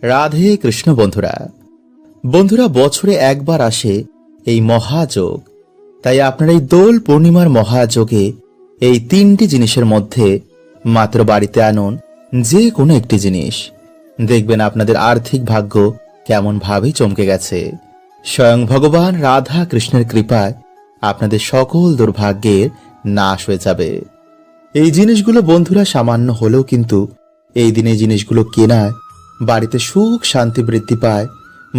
রাধে কৃষ্ণ বন্ধুরা। বন্ধুরা, বছরে একবার আসে এই মহাযোগ। তাই আপনারা এই দোল পূর্ণিমার মহাযোগে এই তিনটি জিনিসের মধ্যে মাত্র বাড়িতে আনুন যে কোনো একটি জিনিস, দেখবেন আপনাদের আর্থিক ভাগ্য কেমন ভাবে চমকে গেছে। স্বয়ং ভগবান রাধা কৃষ্ণের কৃপায় আপনাদের সকল দুর্ভাগ্যের নাশ হয়ে যাবে। এই জিনিসগুলো বন্ধুরা সামান্য হলেও কিন্তু এই দিনে জিনিসগুলো কেনায় বাড়িতে সুখ শান্তি বৃদ্ধি পায়।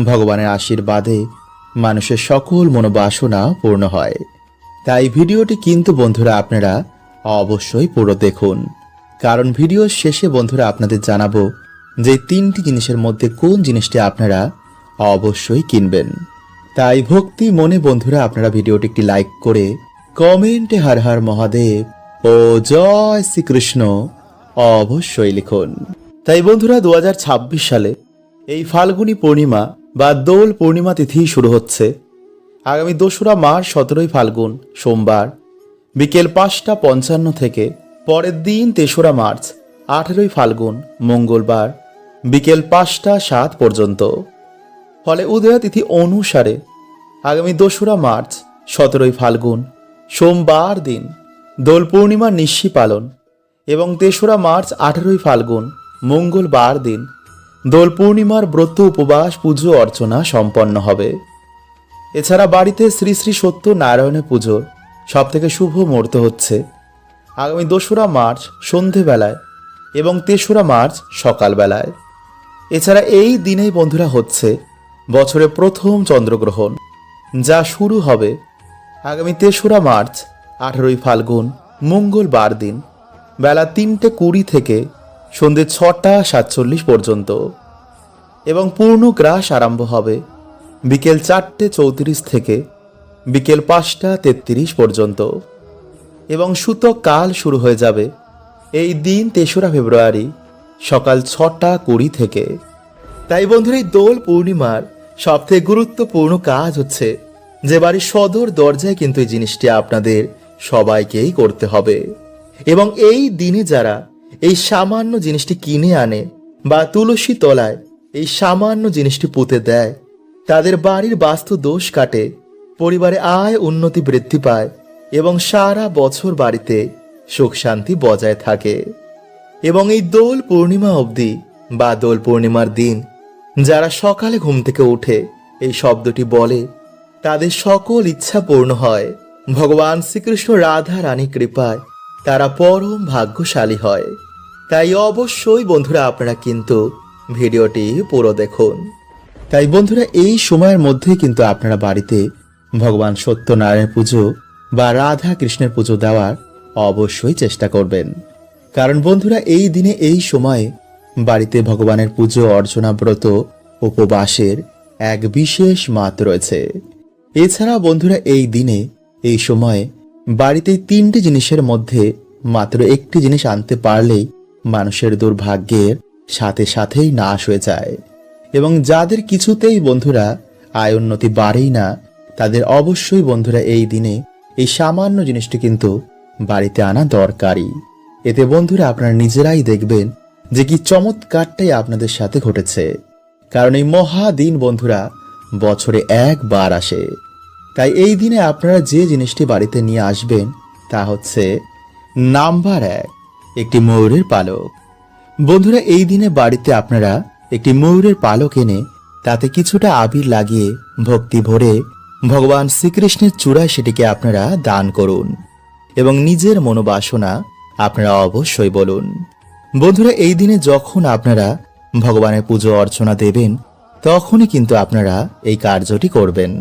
ভগবানের আশীর্বাদে মানুষের সকল মনোবাসনা পূর্ণ হয়। তাই ভিডিওটি কিন্তু বন্ধুরা আপনারা অবশ্যই পুরো দেখুন, কারণ ভিডিওর শেষে বন্ধুরা আপনাদের জানাবো যে তিনটি জিনিসের মধ্যে কোন জিনিসটি আপনারা অবশ্যই কিনবেন। তাই ভক্তি মনে বন্ধুরা আপনারা ভিডিওটি একটি লাইক করে কমেন্টে হর হর মহাদেব ও জয় শ্রীকৃষ্ণ অবশ্যই লিখুন। তাই বন্ধুরা 2026 সালে এই ফাল্গুনী পূর্ণিমা বা দোল পূর্ণিমা তিথি শুরু হচ্ছে আগামী 2রা মার্চ 17ই ফাল্গুন সোমবার বিকেল 5:55 থেকে পরের দিন 3রা মার্চ 18ই ফাল্গুন মঙ্গলবার বিকেল 5:07 পর্যন্ত। ফলে উদয় তিথি অনুসারে আগামী 2রা মার্চ 17ই ফাল্গুন সোমবার দিন দোল পূর্ণিমার নিশি পালন এবং 3রা মার্চ 18ই ফাল্গুন মঙ্গলবার দিন দোল পূর্ণিমার ব্রত উপবাস পুজো অর্চনা সম্পন্ন হবে। এছাড়া বাড়িতে শ্রী শ্রী সত্য নারায়ণের পুজোর সবথেকে শুভ মুহূর্ত হচ্ছে আগামী 2রা মার্চ সন্ধেবেলায় এবং 3রা মার্চ সকালবেলায়। এছাড়া এই দিনেই বন্ধুরা হচ্ছে বছরের প্রথম চন্দ্রগ্রহণ, যা শুরু হবে আগামী 3রা মার্চ 18ই ফাল্গুন মঙ্গলবার দিন বেলা 3:20 থেকে সন্ধ্যে 6:47 পর্যন্ত এবং পূর্ণ গ্রাস আরম্ভ হবে বিকেল 4:34 থেকে বিকেল 5:33 পর্যন্ত এবং সূতক কাল শুরু হয়ে যাবে এই দিন 3রা ফেব্রুয়ারি সকাল 6:20 থেকে। তাই বন্ধুরা এই দোল পূর্ণিমার সবথেকে গুরুত্বপূর্ণ কাজ হচ্ছে যে বাড়ির সদর দরজায় কিন্তু এই জিনিসটি আপনাদের সবাইকেই করতে হবে। এবং এই দিনে যারা এই সামান্য জিনিসটি কিনে আনে বা তুলসী তলায় এই সামান্য জিনিসটি পুঁতে দেয়, তাদের বাড়ির বাস্তু দোষ কাটে, পরিবারে আয় উন্নতি বৃদ্ধি পায় এবং সারা বছর বাড়িতে সুখ শান্তি বজায় থাকে। এবং এই দোল পূর্ণিমা অবধি বা দোল পূর্ণিমার দিন যারা সকালে ঘুম থেকে উঠে এই শব্দটি বলে, তাদের সকল ইচ্ছা পূর্ণ হয়। ভগবান শ্রীকৃষ্ণ রাধা রানী কৃপায় তারা পরম ভাগ্যশালী হয়। তাই অবশ্যই বন্ধুরা আপনারা কিন্তু ভিডিওটি পুরো দেখুন। তাই বন্ধুরা এই সময়ের মধ্যে কিন্তু আপনারা বাড়িতে ভগবান সত্যনারায়ণ পুজো বা রাধা কৃষ্ণের পুজো দেওয়ার অবশ্যই চেষ্টা করবেন, কারণ বন্ধুরা এই দিনে এই সময়ে বাড়িতে ভগবানের পুজো অর্চনা ব্রত উপবাসের এক বিশেষ মাত রয়েছে। এছাড়া বন্ধুরা এই দিনে এই সময়ে বাড়িতে 3টি জিনিসের মধ্যে মাত্র একটি জিনিস আনতে পারলেই মানুষের দুর্ভাগ্যের সাথে সাথেই নাশ হয়ে যায়। এবং যাদের কিছুতেই বন্ধুরা আয় উন্নতি বাড়েই না, তাদের অবশ্যই বন্ধুরা এই দিনে এই সামান্য জিনিসটি কিন্তু বাড়িতে আনা দরকারি। এতে বন্ধুরা আপনারা নিজেরাই দেখবেন যে কি চমৎকারটাই আপনাদের সাথে ঘটেছে, কারণ এই মহাদিন বন্ধুরা বছরে একবার আসে। তাই এই দিনে আপনারা যে জিনিসটি বাড়িতে নিয়ে আসবেন তা হচ্ছে নাম্বার 1, একটি ময়ূরের পালক। বন্ধুরা এই দিনে বাড়িতে আপনারা একটি ময়ূরের পালক এনে তাতে কিছুটা আবির লাগিয়ে ভক্তি ভরে ভগবান শ্রীকৃষ্ণের চূড়ায় সেটিকে আপনারা দান করুন এবং নিজের মনোবাসনা আপনারা অবশ্যই বলুন। বন্ধুরা এই দিনে যখন আপনারা ভগবানের পুজো অর্চনা দেবেন তখনই কিন্তু আপনারা এই কার্যটি করবেন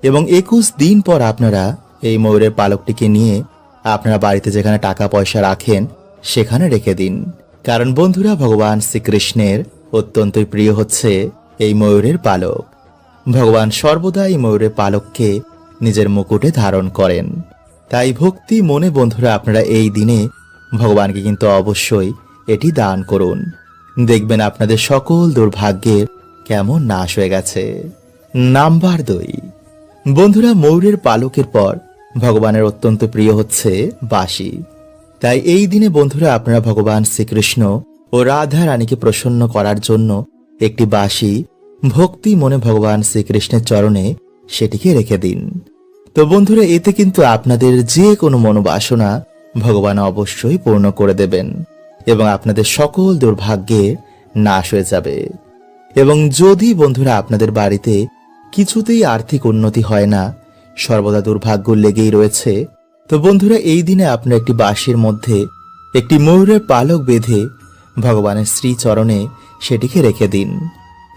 এবং 21 দিন পর আপনারা এই ময়ূরের পালকটিকে নিয়ে আপনারা বাড়িতে যেখানে টাকা পয়সা রাখেন সেখানে রেখে দিন, কারণ বন্ধুরা ভগবান শ্রীকৃষ্ণের অত্যন্তই প্রিয় হচ্ছে এই ময়ূরের পালক। ভগবান সর্বদা এই ময়ূরের পালককে নিজের মুকুটে ধারণ করেন। তাই ভক্তি মনে বন্ধুরা আপনারা এই দিনে ভগবানকে কিন্তু অবশ্যই এটি দান করুন, দেখবেন আপনাদের সকল দুর্ভাগ্যের কেমন নাশ হয়ে গেছে। নাম্বার 2, বন্ধুরা ময়ূরের পালকের পর ভগবানের অত্যন্ত প্রিয় হচ্ছে বাঁশি। তাই এই দিনে বন্ধুরা আপনারা ভগবান শ্রীকৃষ্ণ ও রাধা রানীকে প্রসন্ন করার জন্য একটি বাঁশি ভক্তি মনে ভগবান শ্রীকৃষ্ণের চরণে সেটিকে রেখে দিন। তো বন্ধুরা, এতে কিন্তু আপনাদের যে কোনো মনোবাসনা ভগবান অবশ্যই পূর্ণ করে দেবেন এবং আপনাদের সকল দুর্ভাগ্যের নাশ হয়ে যাবে। এবং যদি বন্ধুরা আপনাদের বাড়িতে কিছুতেই আর্থিক উন্নতি হয় না, সর্বদা দুর্ভাগ্য লেগেই রয়েছে, তো বন্ধুরা এই দিনে আপনারা একটি বাঁশির মধ্যে একটি ময়ূরের পালক বেঁধে ভগবানের শ্রীচরণে সেটিকে রেখে দিন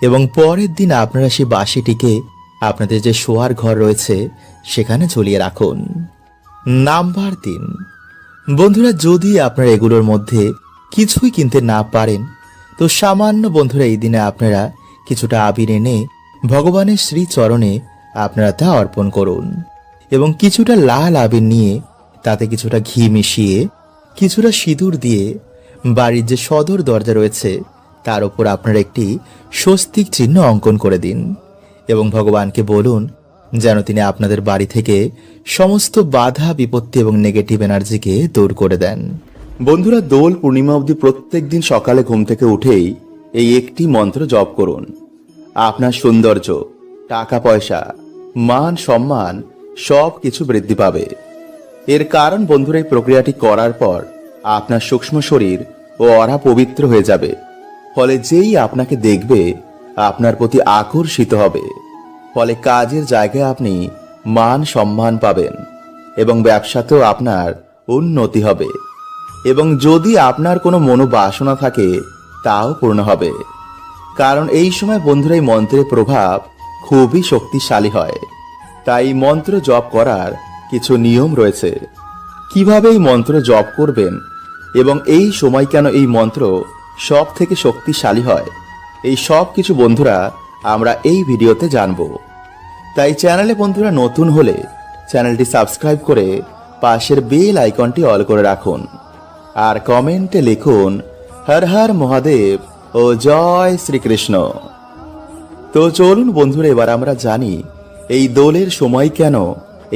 এবং পরের দিন আপনারা সেই বাঁশিটিকে আপনাদের যে শোয়ার ঘর রয়েছে সেখানে ঝুলিয়ে রাখুন। নাম্বার 3, বন্ধুরা যদি আপনারা এগুলোর মধ্যে কিছুই কিনতে না পারেন, তো সামান্য বন্ধুরা এই দিনে আপনারা কিছুটা আবির এনে ভগবানের শ্রীচরণে আপনারা তা অর্পণ করুন এবং কিছুটা লাল আবির নিয়ে তাতে কিছুটা ঘি মিশিয়ে কিছুটা সিঁদুর দিয়ে বাড়ির যে সদর দরজা রয়েছে তার উপর আপনারা একটি স্বস্তিক চিহ্ন অঙ্কন করে দিন এবং ভগবানকে বলুন যেন তিনি আপনাদের বাড়ি থেকে সমস্ত বাধা বিপত্তি এবং নেগেটিভ এনার্জিকে দূর করে দেন। বন্ধুরা, দোল পূর্ণিমা অবধি প্রত্যেক দিন সকালে ঘুম থেকে উঠেই এই একটি মন্ত্র জপ করুন। আপনার সৌন্দর্য, টাকা পয়সা, মান সম্মান সব কিছু বৃদ্ধি পাবে। এর কারণ বন্ধুরা, এই প্রক্রিয়াটি করার পর আপনার সূক্ষ্ম শরীর ও অরা পবিত্র হয়ে যাবে, ফলে যেই আপনাকে দেখবে আপনার প্রতি আকর্ষিত হবে, ফলে কাজের জায়গায় আপনি মান সম্মান পাবেন এবং ব্যবসাতেও আপনার উন্নতি হবে এবং যদি আপনার কোনো মনোবাসনা থাকে তাও পূর্ণ হবে। কারণ এই সময় বন্ধুরা এই মন্ত্রের প্রভাব খুবই শক্তিশালী হয়। তাই মন্ত্র জপ করার কিছু নিয়ম রয়েছে। কিভাবে এই মন্ত্র জপ করবেন এবং এই সময় কেন এই মন্ত্র সব থেকে শক্তিশালী হয়, এই সব কিছু বন্ধুরা আমরা এই ভিডিওতে জানব। তাই চ্যানেলে বন্ধুরা নতুন হলে চ্যানেলটি সাবস্ক্রাইব করে পাশের বেল আইকনটি অল করে রাখুন আর কমেন্টে লিখুন হর হর মহাদেব ও জয় শ্রীকৃষ্ণ। তো চলুন বন্ধুরা, এবার আমরা জানি এই দোলের সময় কেন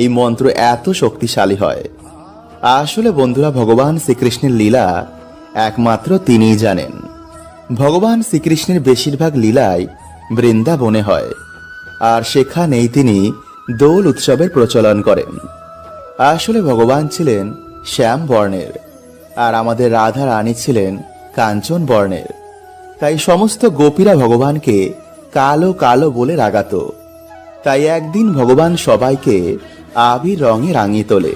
এই মন্ত্র এত শক্তিশালী হয়। আসলে বন্ধুরা, ভগবান শ্রীকৃষ্ণের লীলা একমাত্র তিনিই জানেন। ভগবান শ্রীকৃষ্ণের বেশিরভাগ লীলাই বৃন্দাবনে হয় আর সেখানেই তিনি দোল উৎসবের প্রচলন করেন। আসলে ভগবান ছিলেন শ্যাম বর্ণের আর আমাদের রাধা রানী ছিলেন কাঞ্চন বর্ণের। তাই সমস্ত গোপীরা ভগবানকে কালো কালো বলে রাগাত। তাই একদিন ভগবান সবাইকে আবির রঙে রাঙিয়ে তোলে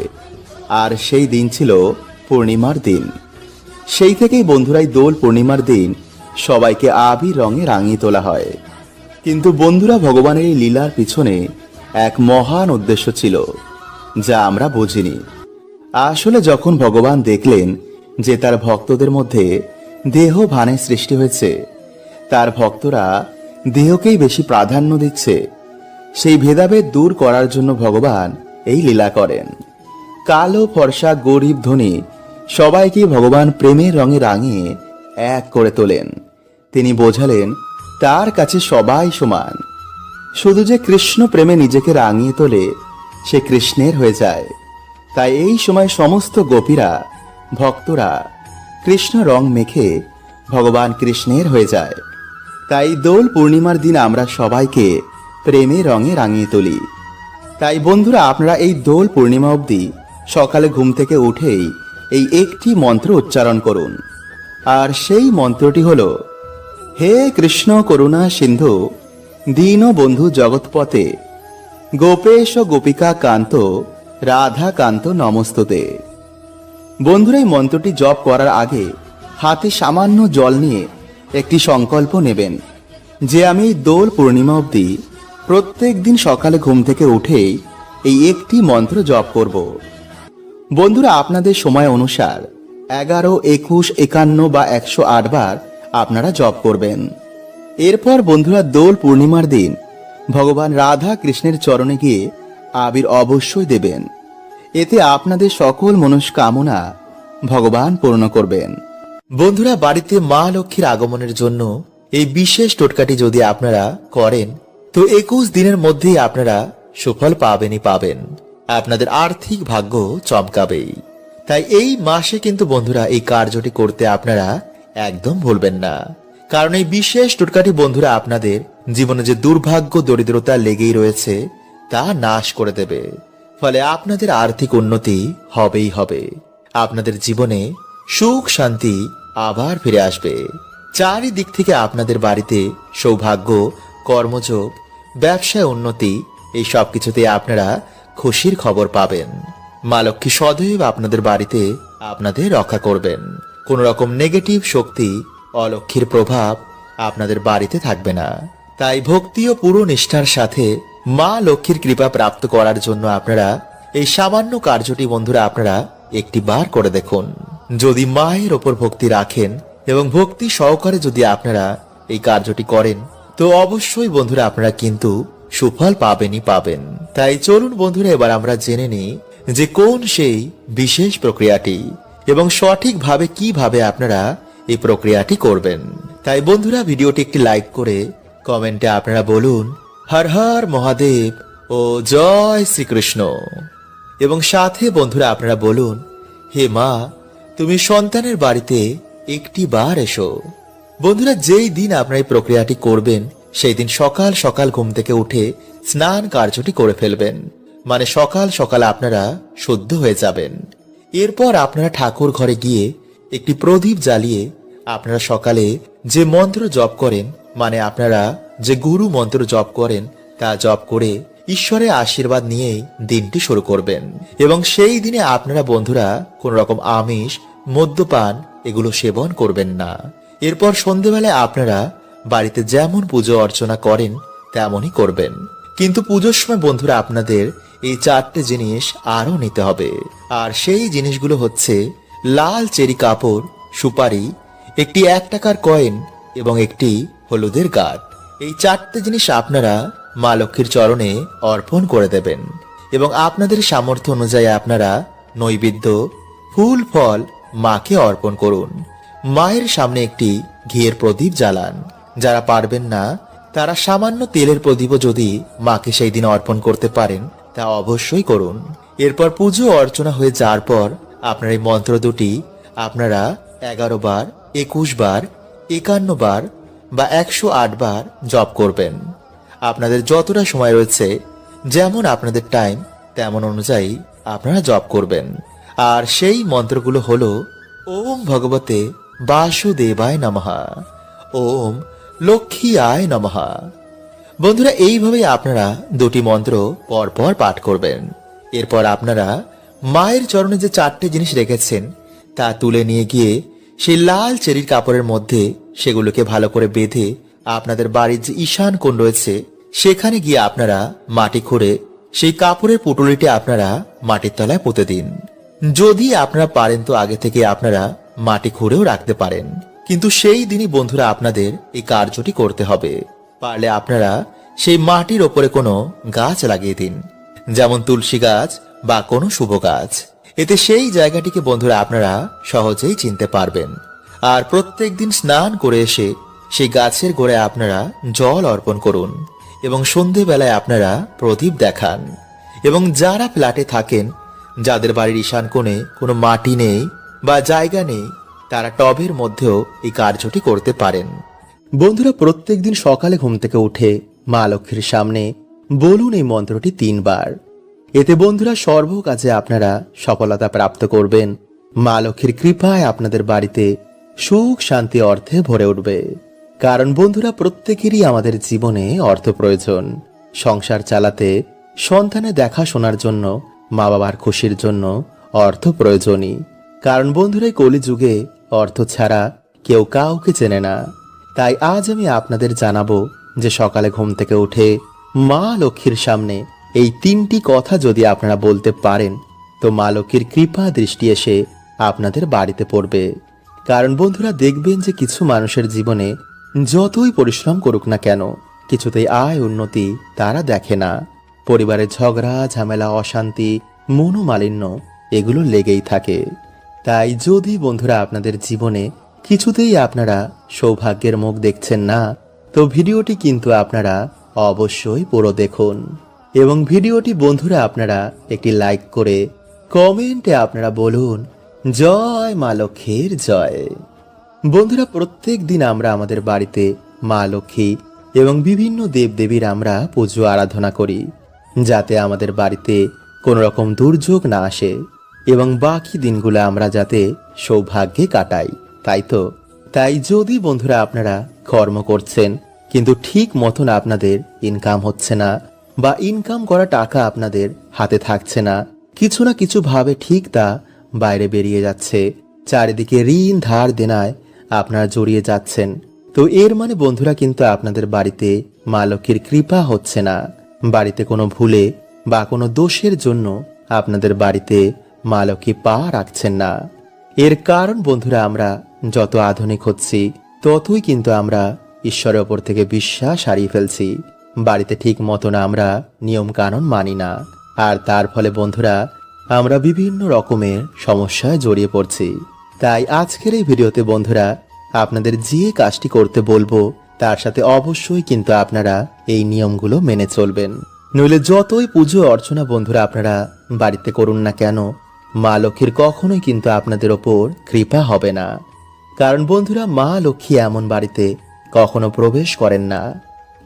আর সেই দিন ছিল পূর্ণিমার দিন। সেই থেকেই বন্ধুরাই দোল পূর্ণিমার দিন সবাইকে আবির রঙে রাঙিয়ে তোলা হয়। কিন্তু বন্ধুরা, ভগবানের এই লীলার পিছনে এক মহান উদ্দেশ্য ছিল যা আমরা বুঝিনি। আসলে যখন ভগবান দেখলেন যে তার ভক্তদের মধ্যে দেহ ভানের সৃষ্টি হয়েছে, তার ভক্তরা দেহকেই বেশি প্রাধান্য দিচ্ছে, সেই ভেদাভেদ দূর করার জন্য ভগবান এই লীলা করেন। কালো ফর্সা গরিব ধনী সবাইকে ভগবান প্রেমের রঙে রাঙিয়ে এক করে তোলেন। তিনি বোঝালেন তার কাছে সবাই সমান। শুধু যে কৃষ্ণ প্রেমে নিজেকে রাঙিয়ে তোলে সে কৃষ্ণের হয়ে যায়। তাই এই সময় সমস্ত গোপীরা ভক্তরা কৃষ্ণ রং মেখে ভগবান কৃষ্ণের হয়ে যায়। তাই দোল পূর্ণিমার দিন আমরা সবাইকে প্রেমের রঙে রাঙিয়ে তুলি। তাই বন্ধুরা, আপনারা এই দোল পূর্ণিমা অবধি সকালে ঘুম থেকে উঠেই এই একটি মন্ত্র উচ্চারণ করুন। আর সেই মন্ত্রটি হল, হে কৃষ্ণ করুণা সিন্ধু দীন বন্ধু জগৎপতে গোপেশ গোপিকা কান্ত রাধা কান্ত নমস্তুতে। বন্ধুরা, এই মন্ত্রটি জপ করার আগে হাতে সামান্য জল নিয়ে একটি সংকল্প নেবেন যে আমি দোল পূর্ণিমা অবধি প্রত্যেক দিন সকালে ঘুম থেকে উঠেই এই একটি মন্ত্র জপ করব। বন্ধুরা, আপনাদের সময় অনুসার 11, 21, 51 বা 108 বার আপনারা জপ করবেন। এরপর বন্ধুরা, দোল পূর্ণিমার দিন ভগবান রাধা কৃষ্ণের চরণে গিয়ে আবির অবশ্যই দেবেন। এতে আপনাদের সকল মনস্কামনা ভগবান পূর্ণ করবেন। বন্ধুরা, বাড়িতে মা লক্ষ্মীর আগমনের জন্য এই বিশেষ টোটকাটি যদি আপনারা করেন, তো 21 দিনের মধ্যেই আপনারা সুফল পাবেনই পাবেন। আপনাদের আর্থিক ভাগ্য চমকাবেই। তাই এই মাসে কিন্তু বন্ধুরা এই কার্যটি করতে আপনারা একদম ভুলবেন না। কারণ এই বিশেষ টোটকাটি বন্ধুরা আপনাদের জীবনে যে দুর্ভাগ্য দরিদ্রতা লেগেই রয়েছে তা নাশ করে দেবে। ফলে আপনাদের আর্থিক উন্নতি হবেই হবে। আপনাদের জীবনে সুখ শান্তি আবার ফিরে আসবে। চারিদিক থেকে আপনাদের বাড়িতে সৌভাগ্য, কর্মযোগ, ব্যবসায় উন্নতি, এই সব কিছুতে আপনারা খুশির খবর পাবেন। মা লক্ষ্মী সদৈব আপনাদের বাড়িতে আপনাদের রক্ষা করবেন। কোন রকম নেগেটিভ শক্তি, অলক্ষ্মীর প্রভাব আপনাদের বাড়িতে থাকবে না। তাই ভক্তি ও পুরো নিষ্ঠার সাথে মা লক্ষ্মীর কৃপা প্রাপ্ত করার জন্য আপনারা এই সামান্য কার্যটি বন্ধুরা আপনারা একটি বার করে দেখুন। যদি মায়ের ওপর ভক্তি রাখেন এবং ভক্তি সহকারে যদি আপনারা এই কার্যটি করেন, তো অবশ্যই বন্ধুরা আপনারা কিন্তু সুফল পাবেনই পাবেন। তাই চলুন বন্ধুরা এবার আমরা জেনে নিই যে কোন সেই বিশেষ প্রক্রিয়াটি এবং সঠিকভাবে কিভাবে আপনারা এই প্রক্রিয়াটি করবেন। তাই বন্ধুরা ভিডিওটি একটি লাইক করে কমেন্টে আপনারা বলুন হর হর মহাদেব ও জয় শ্রীকৃষ্ণ, এবং সাথে বন্ধুরা আপনারা বলুন হে মা, তুমি সন্তানের বাড়িতে একটি বার এসো। বন্ধুরা যেই দিন আপনারা এই প্রক্রিয়াটি করবেন সেই দিন সকাল সকাল ঘুম থেকে উঠে স্নান কার্যটি করে ফেলবেন। মানে সকাল সকাল আপনারা শুদ্ধ হয়ে যাবেন। এরপর আপনারা ঠাকুর ঘরে গিয়ে একটি প্রদীপ জ্বালিয়ে আপনারা সকালে যে মন্ত্র জপ করেন, মানে আপনারা যে গুরু মন্ত্র জপ করেন তা জপ করে ঈশ্বরের আশীর্বাদ নিয়েই দিনটি শুরু করবেন। এবং সেই দিনে আপনারা বন্ধুরা কোন রকম আমিষ, মদ্যপান এগুলো সেবন করবেন না। এরপর সন্ধেবেলায় আপনারা বাড়িতে যেমন পুজো অর্চনা করেন তেমনই করবেন। কিন্তু পুজোর সময় বন্ধুরা আপনাদের এই 4টে জিনিস আরো নিতে হবে। আর সেই জিনিসগুলো হচ্ছে লাল চেরি কাপড়, সুপারি, একটি 1 টাকার কয়েন এবং একটি হলুদের গাঁট। এই 4টে জিনিস আপনারা মা লক্ষ্মীর চরণে অর্পণ করে দেবেন এবং আপনাদের সামর্থ্য অনুযায়ী আপনারা নৈবেদ্য, ফুল ফল মাকে অর্পণ করুন। মায়ের সামনে একটি ঘিয়ের প্রদীপ জ্বালান। যারা পারবেন না তারা সামান্য তেলের প্রদীপও যদি মাকে সেই দিন অর্পণ করতে পারেন তা অবশ্যই করুন। এরপর পুজো অর্চনা হয়ে যাওয়ার পর আপনার এই মন্ত্র দুটি আপনারা 11 বার, 21 বার, 51 বার বা 108 বার জপ করবেন। আপনাদের যতটা সময় রয়েছে, যেমন আপনাদের টাইম তেমন অনুযায়ী আপনারা জপ করবেন। আর সেই মন্ত্রগুলো হলো ওম ভগবতে বাসুদেবায় নমঃ, ওম লক্ষ্মী আয় নমঃ। বন্ধুরা এইভাবে আপনারা দুটি মন্ত্র পরপর পাঠ করবেন। এরপর আপনারা মায়ের চরণে যে 4টে জিনিস রেখেছেন তা তুলে নিয়ে গিয়ে সেই লাল চেরির কাপড়ের মধ্যে সেগুলোকে ভালো করে বেঁধে আপনাদের বাড়ির যে ঈশান কোণ রয়েছে সেখানে গিয়ে আপনারা মাটি খুঁড়ে সেই কাপড়ের পুটুলিটি আপনারা মাটির তলায় পুঁতে দিন। যদি আপনারা পারেন তো আগে থেকে আপনারা মাটি খুঁড়েও রাখতে পারেন, কিন্তু সেই দিনই বন্ধুরা আপনাদের এই কার্যটি করতে হবে। পারলে আপনারা সেই মাটির ওপরে কোনো গাছ লাগিয়ে দিন, যেমন তুলসী গাছ বা কোনো শুভ গাছ। এতে সেই জায়গাটিকে বন্ধুরা আপনারা সহজেই চিনতে পারবেন। আর প্রত্যেক দিন স্নান করে এসে সেই গাছের গোড়ায় আপনারা জল অর্পণ করুন এবং সন্ধেবেলায় আপনারা প্রদীপ দেখান। এবং যারা ফ্ল্যাটে থাকেন, যাদের বাড়ির ঈশান কোণে কোনো মাটি নেই বা জায়গা নেই, তারা টবের মধ্যেও এই কার্যটি করতে পারেন। বন্ধুরা প্রত্যেকদিন সকালে ঘুম থেকে উঠে মা লক্ষ্মীর সামনে বলুন এই মন্ত্রটি 3 বার। এতে বন্ধুরা সর্ব কাজে আপনারা সফলতা প্রাপ্ত করবেন। মা লক্ষ্মীর কৃপায় আপনাদের বাড়িতে সুখ শান্তি অর্থে ভরে উঠবে। কারণ বন্ধুরা প্রত্যেকেরই আমাদের জীবনে অর্থ প্রয়োজন। সংসার চালাতে, সন্তানের দেখাশোনার জন্য, মা বাবার খুশির জন্য অর্থ প্রয়োজনই। কারণ বন্ধুরা এই কলিযুগে অর্থ ছাড়া কেউ কাউকে চেনে না। তাই আজ আমি আপনাদের জানাবো যে সকালে ঘুম থেকে উঠে মা লক্ষ্মীর সামনে এই 3টি কথা যদি আপনারা বলতে পারেন তো মা লক্ষ্মীর কৃপা দৃষ্টি এসে আপনাদের বাড়িতে পড়বে। কারণ বন্ধুরা দেখবেন যে কিছু মানুষের জীবনে যতই পরিশ্রম করুক না কেন কিছুতেই আয় উন্নতি তারা দেখে না। পরিবারে ঝগড়া, ঝামেলা, অশান্তি, মনোমালিন্য এগুলো লেগেই থাকে। তাই যদি বন্ধুরা আপনাদের জীবনে কিছুতেই আপনারা সৌভাগ্যের মুখ দেখছেন না, তো ভিডিওটি কিন্তু আপনারা অবশ্যই পুরো দেখুন। এবং ভিডিওটি বন্ধুরা আপনারা একটি লাইক করে কমেন্টে আপনারা বলুন জয় মা লক্ষ্মীর জয়। বন্ধুরা, প্রত্যেক দিন আমরা আমাদের বাড়িতে মা লক্ষ্মী এবং বিভিন্ন দেবদেবীর আমরা পুজো আরাধনা করি, যাতে আমাদের বাড়িতে কোনো রকম দুর্যোগ না আসে এবং বাকি দিনগুলো আমরা যাতে সৌভাগ্যে কাটাই, তাই তো? তাই যদি বন্ধুরা আপনারা কর্ম করছেন কিন্তু ঠিক মতন আপনাদের ইনকাম হচ্ছে না, বা ইনকাম করা টাকা আপনাদের হাতে থাকছে না, কিছু না কিছু ভাবে ঠিক তা বাইরে বেরিয়ে যাচ্ছে, চারিদিকে ঋণ ধার দেনায় আপনারা জড়িয়ে যাচ্ছেন, তো এর মানে বন্ধুরা কিন্তু আপনাদের বাড়িতে মা লক্ষ্মীর কৃপা হচ্ছে না। বাড়িতে কোনো ভুলে বা কোনো দোষের জন্য আপনাদের বাড়িতে মা লক্ষ্মী পা রাখছেন না। এর কারণ বন্ধুরা, আমরা যত আধুনিক হচ্ছি ততই কিন্তু আমরা ঈশ্বরের ওপর থেকে বিশ্বাস হারিয়ে ফেলছি। বাড়িতে ঠিক মতন আমরা নিয়ম কানুন মানি না, আর তার ফলে বন্ধুরা আমরা বিভিন্ন রকমের সমস্যায় জড়িয়ে পড়ছি। তাই আজকের এই ভিডিওতে বন্ধুরা আপনাদের যে কাজটি করতে বলবো তার সাথে অবশ্যই কিন্তু আপনারা এই নিয়মগুলো মেনে চলবেন, নইলে যতই পুজো অর্চনা বন্ধুরা আপনারা বাড়িতে করুন না কেন, মা লক্ষ্মীর কখনোই কিন্তু আপনাদের ওপর কৃপা হবে না। কারণ বন্ধুরা, মা লক্ষ্মী এমন বাড়িতে কখনো প্রবেশ করেন না।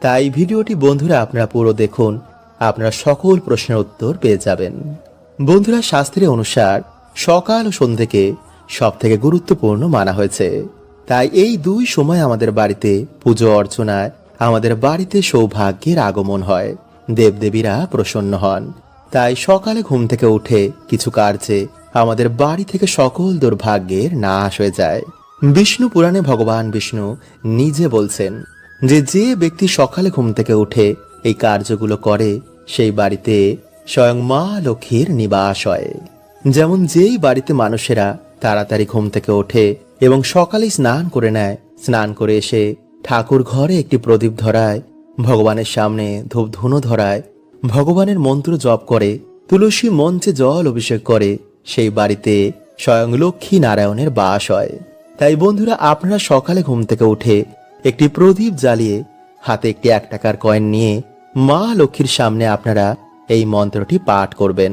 তাই ভিডিওটি বন্ধুরা আপনারা পুরো দেখুন, আপনারা সকল প্রশ্নের উত্তর পেয়ে যাবেন। বন্ধুরা, শাস্ত্রের অনুসার সকাল ও সন্ধ্যেকে সব থেকে গুরুত্বপূর্ণ মানা হয়েছে। তাই এই দুই সময় আমাদের বাড়িতে পুজো অর্চনায় আমাদের বাড়িতে সৌভাগ্যের আগমন হয়, দেবদেবীরা প্রসন্ন হন। তাই সকালে ঘুম থেকে উঠে কিছু কার্যে আমাদের বাড়ি থেকে সকল দুর্ভাগ্যের নাশ হয়ে যায়। বিষ্ণু পুরাণে ভগবান বিষ্ণু নিজে বলছেন যে যে ব্যক্তি সকালে ঘুম থেকে উঠে এই কার্যগুলো করে সেই বাড়িতে স্বয়ং মা লক্ষ্মীর নিবাস হয়। যেমন যেই বাড়িতে মানুষেরা তাড়াতাড়ি ঘুম থেকে ওঠে এবং সকালে স্নান করে নেয়, স্নান করে এসে ঠাকুর ঘরে একটি প্রদীপ ধরায়, ভগবানের সামনে ধূপ ধুনো ধরায়, ভগবানের মন্ত্র জপ করে, তুলসী মঞ্চে জল অভিষেক করে, সেই বাড়িতে স্বয়ং লক্ষ্মী নারায়ণের বাস হয়। তাই বন্ধুরা, আপনারা সকালে ঘুম থেকে উঠে একটি প্রদীপ জ্বালিয়ে হাতে একটি 1 টাকার কয়েন নিয়ে মা লক্ষ্মীর সামনে আপনারা এই মন্ত্রটি পাঠ করবেন,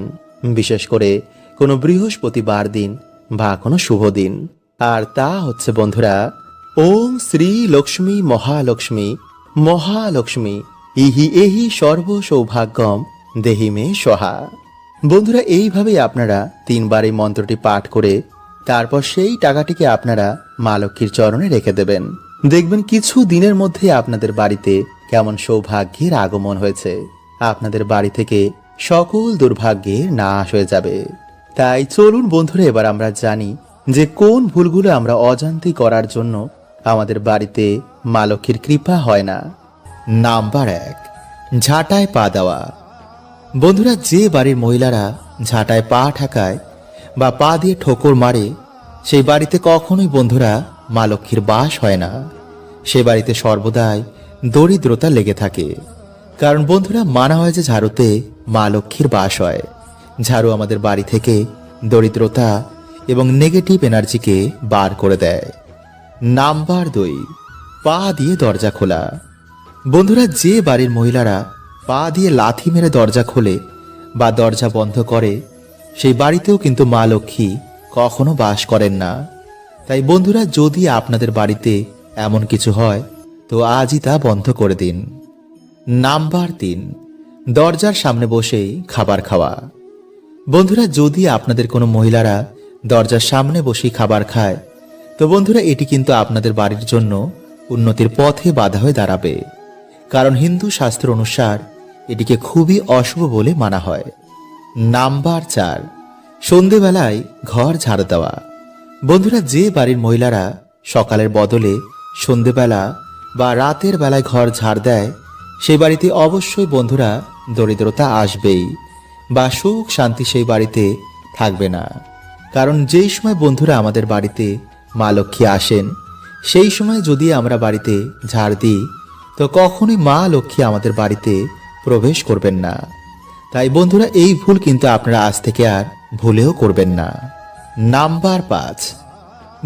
বিশেষ করে কোনো বৃহস্পতিবার দিন বা কোনো শুভ দিন। আর তা হচ্ছে বন্ধুরা, ওম শ্রী লক্ষ্মী মহালক্ষ্মী মহালক্ষ্মী ইহি এহি সর্ব সৌভাগ্যম দেহি মে সহা। বন্ধুরা, এইভাবেই আপনারা 3 বার এই মন্ত্রটি পাঠ করে তারপর সেই টাকাটিকে আপনারা মা লক্ষ্মীর চরণে রেখে দেবেন। দেখবেন কিছু দিনের মধ্যে আপনাদের বাড়িতে কেমন সৌভাগ্যের আগমন হয়েছে, আপনাদের বাড়ি থেকে সকল দুর্ভাগ্যের নাশ হয়ে যাবে। তাই চলুন বন্ধুরা, এবার আমরা জানি যে কোন ভুলগুলো আমরা অজান্তেই করার জন্য আমাদের বাড়িতে মা লক্ষ্মীর কৃপা হয় না। নাম্বার 1, ঝাঁটায় পা দেওয়া। বন্ধুরা, যে বাড়ির মহিলারা ঝাঁটায় পা ঠেকায় বা পা দিয়ে ঠোকর মারে সেই বাড়িতে কখনোই বন্ধুরা মা লক্ষ্মীর বাস হয় না। সে বাড়িতে সর্বদাই দরিদ্রতা লেগে থাকে। কারণ বন্ধুরা, মানা হয় যে ঝাড়ুতে মা লক্ষ্মীর বাস হয়। ঝাড়ু আমাদের বাড়ি থেকে দরিদ্রতা এবং নেগেটিভ এনার্জিকে বার করে দেয়। নাম্বার 2, পা দিয়ে দরজা খোলা। বন্ধুরা, যে বাড়ির মহিলারা পা দিয়ে লাথি মেরে দরজা খোলে বা দরজা বন্ধ করে সেই বাড়িতেও কিন্তু মা লক্ষ্মী কখনো বাস করেন না। তাই বন্ধুরা, যদি আপনাদের বাড়িতে এমন কিছু হয় তো আজই তা বন্ধ করে দিন। নাম্বার 3, দরজার সামনে বসেই খাবার খাওয়া। বন্ধুরা, যদি আপনাদের কোনো মহিলারা দরজার সামনে বসেই খাবার খায় তো বন্ধুরা এটি কিন্তু আপনাদের বাড়ির জন্য উন্নতির পথে বাধা হয়ে দাঁড়াবে। কারণ হিন্দু শাস্ত্র অনুসার এটিকে খুবই অশুভ বলে মানা হয়। নাম্বার 4, সন্ধেবেলায় ঘর ঝাড়ু দেওয়া। বন্ধুরা, যে বাড়ির মহিলারা সকালের বদলে সন্ধেবেলা বা রাতের বেলায় ঘর ঝাড় দেয় সেই বাড়িতে অবশ্যই বন্ধুরা দরিদ্রতা আসবেই বা সুখ শান্তি সেই বাড়িতে থাকবে না। কারণ যেই সময় বন্ধুরা আমাদের বাড়িতে মা লক্ষ্মী আসেন সেই সময় যদি আমরা বাড়িতে ঝাড় দিই তো কখনোই মা লক্ষ্মী আমাদের বাড়িতে প্রবেশ করবেন না। তাই বন্ধুরা, এই ভুল কিন্তু আপনারা আজ থেকে আর ভুলেও করবেন না। নাম্বার 5,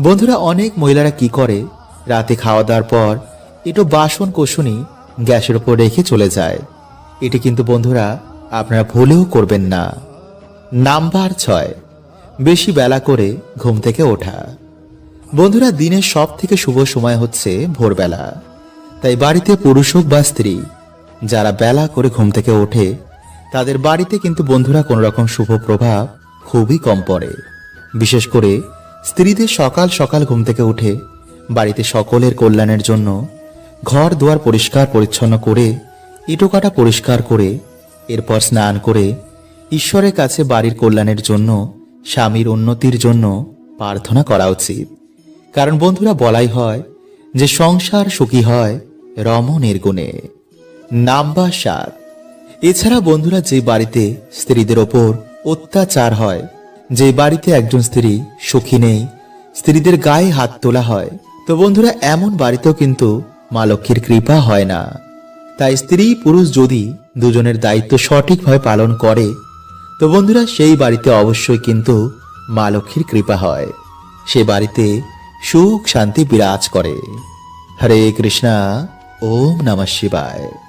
বন্ধুরা, অনেক মহিলারা কি করে, রাতে খাওয়া দাওয়ার পর একটু বাসন কোসনি গ্যাসের উপর রেখে চলে যায়। এটি কিন্তু বন্ধুরা আপনারা ভুলেও করবেন না। নাম্বার 6, বেশি বেলা করে ঘুম থেকে ওঠা। বন্ধুরা, দিনের সব থেকে শুভ সময় হচ্ছে ভোরবেলা। তাই বাড়িতে পুরুষ হোক বা স্ত্রী, যারা বেলা করে ঘুম থেকে ওঠে তাদের বাড়িতে কিন্তু বন্ধুরা কোনো রকম শুভ প্রভাব খুবই কম পড়ে। বিশেষ করে স্ত্রীদের সকাল সকাল ঘুম থেকে উঠে বাড়িতে সকলের কল্যাণের জন্য ঘর দুয়ার পরিষ্কার পরিচ্ছন্ন করে, ইটোকাটা পরিষ্কার করে, এরপর স্নান করে ঈশ্বরের কাছে বাড়ির কল্যাণের জন্য, স্বামীর উন্নতির জন্য প্রার্থনা করা উচিত। কারণ বন্ধুরা, বলাই হয় যে সংসার সুখী হয় রমণের গুণে। নাম্বার 7। এছাড়া বন্ধুরা, যে বাড়িতে স্ত্রীদের ওপর অত্যাচার হয়, যে বাড়িতে একজন স্ত্রী সুখী নেই, স্ত্রীদের গায়ে হাত তোলা হয়, তো বন্ধুরা এমন বাড়িতেও কিন্তু মা লক্ষ্মীর কৃপা হয় না। তাই স্ত্রী পুরুষ যদি দুজনের দায়িত্ব সঠিকভাবে পালন করে, তো বন্ধুরা সেই বাড়িতে অবশ্যই কিন্তু মা লক্ষ্মীর কৃপা হয়, সে বাড়িতে সুখ শান্তি বিরাজ করে। হরে কৃষ্ণা। ওম নমঃ শিবায়।